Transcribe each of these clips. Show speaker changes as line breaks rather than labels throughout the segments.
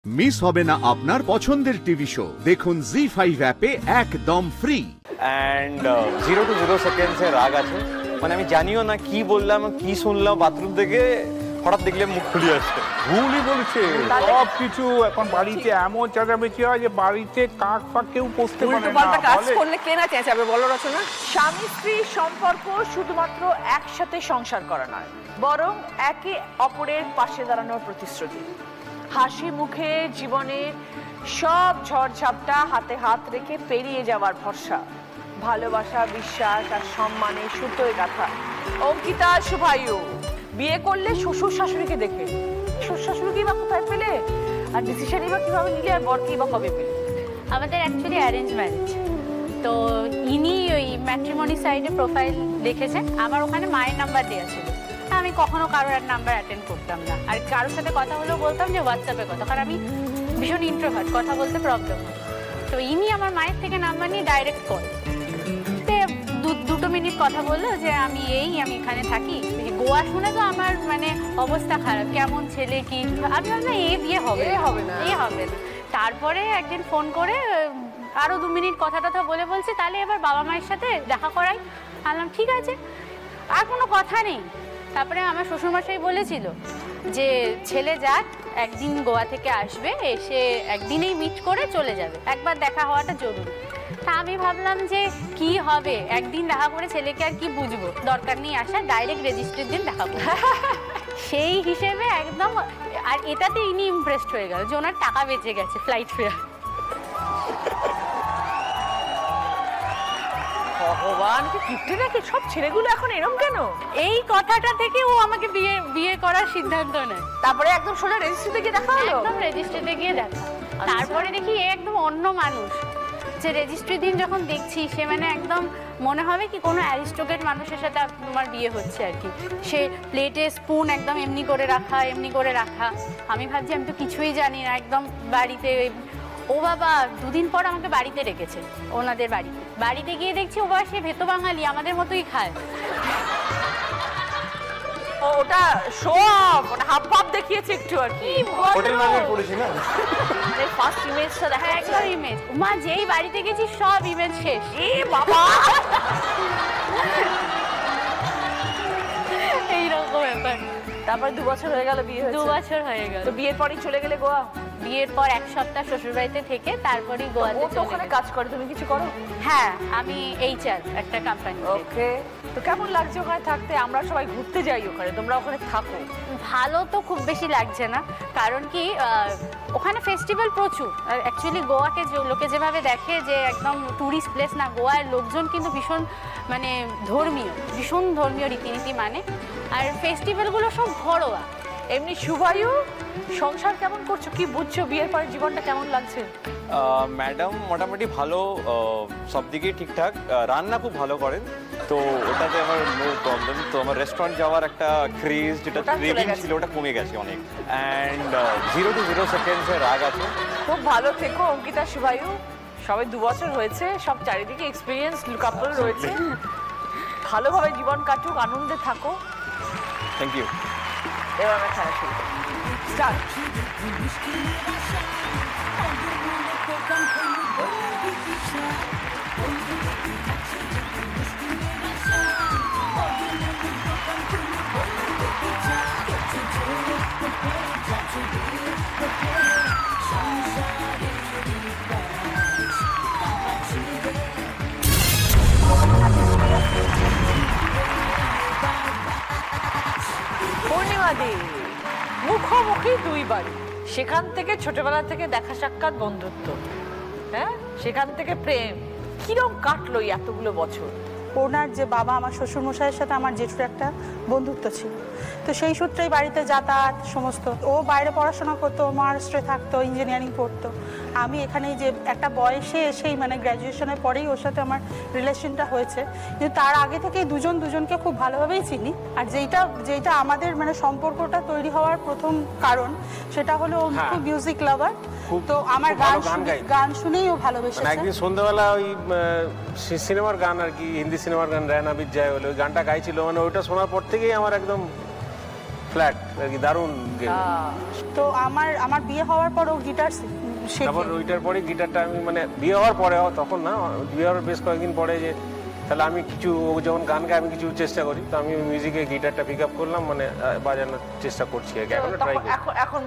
Miss হবে না আপনার পছন্দের টিভি শো, দেখুন জি5 অ্যাপে একদম ফ্রি।
অ্যান্ড 0 to 0 সেকেন্ডস এর রাগ আছে, মানে আমি জানিও না কি বললাম কি শুনলাম বাথরুম থেকে, হঠাৎ দেখলে মুখ খুলে আসছে।
ভুলই বলছে সব কিছু। এখন বাড়িতে এমন চেঁচামেচি হয় যে বাড়িতে কাক ফাক কেউ পৌঁছতে পারে না।
উল্টোপাল্টা কাজ করলে কে না চেঁচাবে বলো রচনা? স্বামী স্ত্রীর সম্পর্ক শুধুমাত্র একসাথে সংসার করা নয়, বরং একে অপরের পাশে দাঁড়ানোর প্রতিশ্রুতি। হাসি মুখে জীবনের সব ঝড়ঝাপটা হাতে হাত রেখে পেরিয়ে যাওয়ার ভরসা, ভালোবাসা, বিশ্বাস আর সম্মানের সুতোয় গাঁথা। অঙ্কিতা শুভায়ু বিয়ে করলে শ্বশুর শাশুড়িকে দেখে, শ্বশুর শাশুড়িকেই বা কোথায় পেলে, আর ডিসিশনই বা কিভাবে নিলে, আর বরকেই বা কবে পেলে?
আমাদের অ্যাকচুয়ালি অ্যারেঞ্জ ম্যারেজ। তো ইনি ওই ম্যাট্রিমনি সাইডে প্রোফাইল দেখেছেন, আমার ওখানে মায়ের নাম্বার দেওয়া ছিল। আমি কখনো কারোর আর নাম্বার অ্যাটেন্ড করতাম না, আর কারোর সাথে কথা হলেও বলতাম যে হোয়াটসঅ্যাপে কথা, কারণ আমি ভীষণ ইন্ট্রোভার্ট, কথা বলতে প্রবলেম হয়। তো ইনি আমার মায়ের থেকে নাম্বার নিয়ে ডাইরেক্ট কল, দুটো মিনিট কথা বললো যে আমি এখানে থাকি। গোয়া শুনে তো আমার মানে অবস্থা খারাপ, কেমন ছেলে কি, আমি ভাবলাম বিয়ে হবে না। তারপরে একদিন ফোন করে আরো 2 মিনিট কথা বলে বলছে তাহলে এবার বাবা মায়ের সাথে দেখা করাই। বললাম ঠিক আছে, আর কোনো কথা নেই। তারপরে আমার শ্বশুরমশাই বলেছিল যে ছেলে যাক, একদিন গোয়া থেকে আসবে, এসে একদিনেই মিট করে চলে যাবে, একবার দেখা হওয়াটা জরুরি। তা আমি ভাবলাম যে কি হবে, একদিন দেখা করে ছেলেকে আর কি বুঝবো, দরকার নেই আসা, ডাইরেক্ট রেজিস্ট্রির দিন দেখা করবো। সেই হিসেবে একদম, আর এটাতে ইনি ইমপ্রেসড হয়ে গেল যে ওনার টাকা বেঁচে গেছে ফ্লাইট ফেয়ার।
ভগবান, কি কিপটে নাকি সব ছেলেগুলো এখন এরকম কেন?
এই কথাটা থেকে ও আমাকে বিয়ে করার সিদ্ধান্ত নেয়।
তারপরে একদম সোজা রেজিস্ট্রিতে গিয়ে দেখা হলো?
একদম রেজিস্ট্রিতে গিয়ে দেখা। তারপরে দেখি একদম অন্য মানুষ, যে রেজিস্ট্রি দিন যখন দেখছি সে মানে একদম মনে হবে কি কোনো অ্যারিস্টোক্রেট মানুষের সাথে তোমার বিয়ে হচ্ছে আর কি। সে প্লেটে স্পুন একদম এমনি করে রাখা। আমি ভাবছি আমি তো কিছুই জানি না, একদম বাড়িতে। ও বাবা 2 দিন পর আমাকে বাড়িতে রেখেছে, ওনাদের বাড়িতে গিয়ে দেখছি ও বাবা সে ভেতো বাঙালি, আমাদের মতোই খায়।
ওটা শো অফ, ওটা হাফ হাফ দেখিয়েছে একটু আর কি।
হোটেল ম্যানেজার পড়েছি না,
এই ফার্স্ট ইমেজটা দেখা,
একদম ইমেজ। মা যেই বাড়িতে গেছি সব ইমেজ শেষ।
বাবা
এইরকম ব্যাপার।
তারপরে 2 বছর হয়ে গেল বিয়ে হয়েছে?
2 বছর হয়ে গেল।
তো বিয়ের পরই চলে গেলে গোয়া?
বিয়ের পর 1 সপ্তাহ শ্বশুর বাড়িতে থেকে তারপরেই গোয়াতে চলে।
ওখানে কাজ করে, তুমি কিছু করো?
হ্যাঁ, আমি HR একটা কোম্পানি।
ওকে, তো কেমন লাগছে ওখানে থাকতে? আমরা সবাই ঘুরতে যাই ওখানে, তোমরা ওখানে থাকো।
ভালো তো খুব বেশি লাগছে না, কারণ কি ওখানে ফেস্টিভ্যাল প্রচুর। আর অ্যাকচুয়ালি গোয়াকে লোকে যেভাবে দেখে যে একদম ট্যুরিস্ট প্লেস না, গোয়ার লোকজন কিন্তু ভীষণ মানে ভীষণ ধর্মীয় রীতিনীতি মানে, আর ফেস্টিভ্যালগুলো সব ঘরোয়া।
এমনি শুভায়ু, সংসার কেমন করছো, কি বুঝছো, বিয়ের পরে জীবনটা কেমন লাগছে?
ম্যাডাম মোটামুটি ভালো, সব দিকেই ঠিকঠাক। রান্না খুব ভালো করেন, তো ওটাতে আমার নো প্রবলেম। তো আমার রেস্টুরেন্ট যাওয়ার একটা ক্রেজ, যেটা ক্রেভিং ছিল, ওটা কমে গেছে অনেক। অ্যান্ড 0 to 0 সেকেন্ডস এর রাগ আছে।
খুব ভালো থেকো অঙ্কিতা শুভায়ু, সবে 2 বছর হয়েছে, সব চারিদিকে এক্সপিরিয়েন্স কাপল রয়েছে। ভালোভাবে জীবন কাটুক, আনন্দে থাকো।
Thank you.
এবার আমরা খেলা শুরু স্টার্ট। পূর্ণিমা দি, মুখোমুখি 2 বাড়ি, সেখান থেকে ছোটবেলা থেকে দেখা সাক্ষাৎ, বন্ধুত্ব, হ্যাঁ, সেখান থেকে প্রেম। কিরম কাটলো এতগুলো বছর?
ওনার যে বাবা, আমার শ্বশুরমশাইয়ের সাথে আমার জেঠুর একটা বন্ধুত্ব ছিল, তো সেই সূত্রেই বাড়িতে যাতায়াত সমস্ত। ও বাইরে পড়াশোনা করতো, মহারাষ্ট্রে থাকতো, ইঞ্জিনিয়ারিং পড়তো। আমি এখানে যে একটা বয়সে এসেই মানে গ্র্যাজুয়েশনের পরেই ওর সাথে আমার রিলেশনটা হয়েছে, কিন্তু তার আগে থেকেই দুজনকে খুব ভালোভাবেই চিনি। আর যেটা আমাদের মানে সম্পর্কটা তৈরি হওয়ার প্রথম কারণ, সেটা হলো ও খুব মিউজিক লাভার। তো আমার গান শুনেই ও ভালোবেসেছে।
একদিন সন্ধ্যাবেলা ওই সিনেমার গান আর কি, হিন্দি সিনেমার গান, রায়না বিজ যায় বলে ওই গানটা গাইছিল, মানে ওইটা শোনার পর থেকেই আমার একদম ফ্ল্যাট আর কি, দারুণ গেল।
তো আমার বিয়ে হওয়ার পর ও গিটার
তারপর
শেখে।
ওইটার পরে গিটারটা আমি মানে বিয়ে হওয়ার পরে, তখন না, বিয়ে হওয়ার বেশ কয়েকদিন পরে, যে তাহলে আমি কিছু, ও যখন গান গায় আমি কিছু চেষ্টা করি, তো আমি মিউজিকে গিটারটা পিক আপ করলাম, মানে বাজানোর চেষ্টা করছি আর কি, এখনো ট্রাই করি।
এখন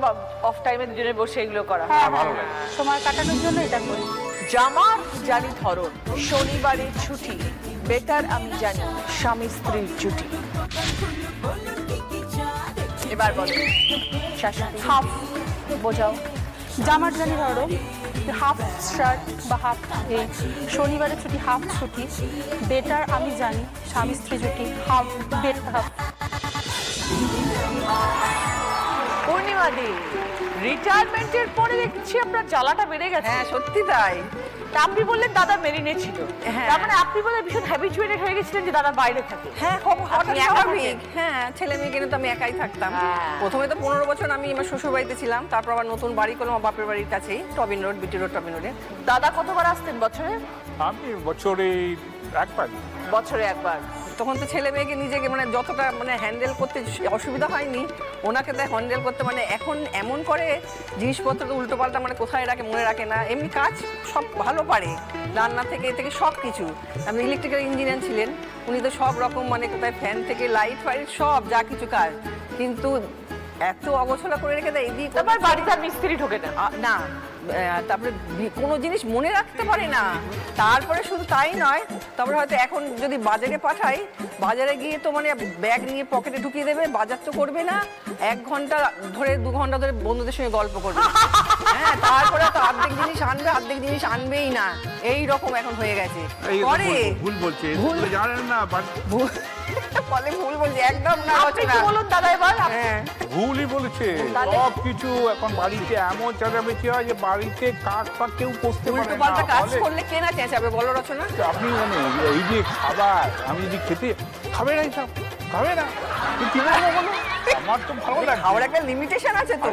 অফ টাইমে দুজনে বসে এগুলো করা
হ্যাঁ,
ভালো লাগে।
সময় কাটানোর জন্য এটা করি।
জামার জানি ধরন, শনিবারের ছুটি, বেটার আমি জানি, স্বামী স্ত্রীর জুটি। এবার বলো শাশুড়ি, হাফ বোঝাও।
জামার জানি ধরো হাফ শার্ট বা হাফ, এই শনিবারের ছুটি হাফ ছুটি, বেটার আমি জানি, স্বামী স্ত্রী জুটি, হাফ বেট হাফ।
পূর্ণিমা দি, রিটায়ারমেন্টের পরে দেখছি আপনার জ্বালাটা বেড়ে গেছে।
হ্যাঁ সত্যি তাই।
তা আপনি বললেন দাদা মেরিনে ছিল,
হ্যাঁ।
তার মানে আপনি বলে ভীষণ হ্যাবিচুয়েটেড হয়ে গেছিলেন যে দাদা বাইরে থাকে।
হ্যাঁ
আপনি একা
স্বাভাবিক।
থাকেন?
হ্যাঁ ছেলে মেয়ে কিনে তো আমি একাই থাকতাম।
হ্যাঁ।
প্রথমে তো 15 বছর আমি আমার শ্বশুর বাড়িতে ছিলাম, তারপর আবার নতুন বাড়ি করলাম আমার বাপের বাড়ির কাছেই, Tobin road, BT road, Tobin রোডে।
দাদা কতবার আসতেন বছরে?
আমি বছরে একবার।
বছরে একবার।
তখন তো ছেলে মেয়েকে নিজেকে মানে যতটা মানে হ্যান্ডেল করতে অসুবিধা হয়নি, ওনাকে তাই হ্যান্ডেল করতে মানে এখন এমন করে জিনিসপত্র তো উল্টো পাল্টা মানে কোথায় রাখে মনে রাখে না, এমনি কাজ সব ভালো পারে, রান্না থেকে এ থেকে সব কিছু। আপনি ইলেকট্রিক্যাল ইঞ্জিনিয়ার ছিলেন, উনি তো সব রকম মানে কোথায় ফ্যান থেকে লাইট ফাইট সব যা কিছু কাজ, কিন্তু এত অগোছলা করে রেখে দেয় এদিকে
তারপর বাড়িতে আর মিস্ত্রি ঢোকে না।
না তারপরে কোনো জিনিস মনে রাখতে পারে না। তারপরে শুধু তাই নয়, তারপরে হয়তো এখন যদি বাজারে পাঠাই, বাজারে গিয়ে তো মানে ব্যাগ নিয়ে পকেটে ঢুকিয়ে দেবে, বাজার তো করবে না, 1 ঘন্টা ধরে 2 ঘন্টা ধরে বন্ধুদের সঙ্গে গল্প করবে। হ্যাঁ তারপরে তো অর্ধেক জিনিস আনবে, অর্ধেক জিনিস আনবেই না, এই রকম এখন হয়ে গেছে। পরে
ভুল বলছে,
ভুল
জানেন না,
বলে ভুল বলছে, একদম না
আপনি কি বলুন দাদা এবার?
হ্যাঁ
ভুলই বলেছে।
তাহলে?
সব কিছু এখন বাড়িতে এমন চেঁচামেচি হয় যে বাড়িতে কাক ফাক কেউ পৌঁছতে পারে
উল্টো
না।
পাল্টা কাজ
ফলে
করলে কে না চেঁচাবে বলো রচনা?
আপনি মানে এই যে খাবার, আমি যদি খেতে খাবে না, সব খাবে না, তো কি বলবো বলো? আমার তো ভালো লাগে।
খাওয়ার একটা লিমিটেশন আছে তো,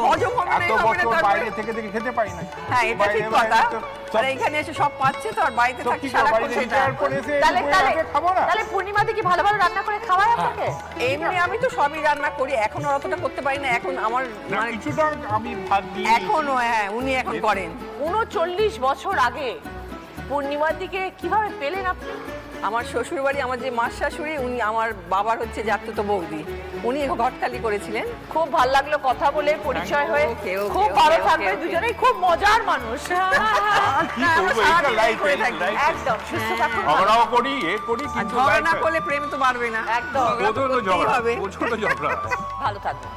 হজম হবে না,
এত
হবে না,
বছর
তারপরে-
বাইরে থেকে খেতে পাই না।
হ্যাঁ এটা ঠিক
বাইরে
কথা।
তো সব-
আর এইখানে এসে সব পাচ্ছে তো, আর বাড়িতে
তো
থাকি
কি করবো,
সারাক্ষণ
বাড়িতে
সেটা।
retire করে এসে
তাহলে
বসে
তাহলে
আগে খাবো না?
তাহলে পূর্ণিমাদি কি ভালো ভালো রান্না করে খাওয়ায় আপনাকে?
এমনি আমি তো সবই রান্না করি, এখন আর অতটা করতে পারি না, এখন আমার
না,
মানে
কিছুটা আমি ভাত দিই।
এখনো হ্যাঁ উনি এখন করেন।
39 বছর আগে পূর্ণিমার দিকে কিভাবে পেলেন আপনি?
আমার শ্বশুর বাড়ি, আমার যে মার শাশুড়ি, উনি আমার বাবার হচ্ছে জাতীয় বৌদি, উনি ঘটকালি করেছিলেন।
খুব ভালো লাগলো কথা বলে, পরিচয় হয়ে।
Okay, okay,
খুব
okay,
ভালো
okay,
থাকবে
okay.
দুজনেই, খুব মজার মানুষ।
আর কি
না, আমরা
করবো, এটা
সারাদিন
life,
করে
এই
থাকি।
life।
একদম সুস্থ থাকুন।
ঝগড়াও করি, করি,
আর
কিন্তু
ঝগড়া না
life-
করলে প্রেম তো বাড়বে না।
একদম।
ঝগড়া তো
প্রচণ্ড
করতেই
ঝগড়া,
হবে।
প্রচণ্ড ঝগড়া।
ভালো থাকবেন।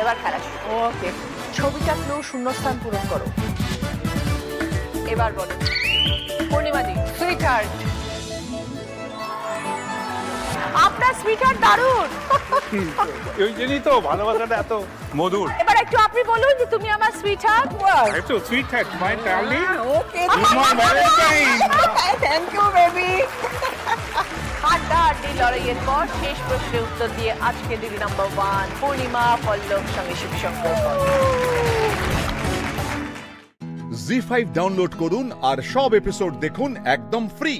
এবার খেলা শুরু।
ওকে
ছবিটা কেউ শূন্যস্থান পূরণ করো। এবার বলো পূর্ণিমাদি, সুইটহার্ট। আপনার সুইটহার্ট দারুণ।
ওই জন্যই তো ভালোবাসাটা এত মধুর।
এবার একটু আপনি বলুন যে তুমি আমার সুইটহার্ট।
একটু সুইট হ্যাট, মাই ডার্লিং,
ওকে
তোমার ভ্যালেন্টাইন।
Thank you baby.
হাড্ডাহাড্ডি লড়াইয়ের পর শেষ প্রশ্নের উত্তর দিয়ে আজকে দিদি নাম্বার 1 পূর্ণিমা পল্লব সঙ্গে শিবশঙ্কর।
জি5 ডাউনলোড করুন আর সব এপিসোড দেখুন একদম ফ্রি।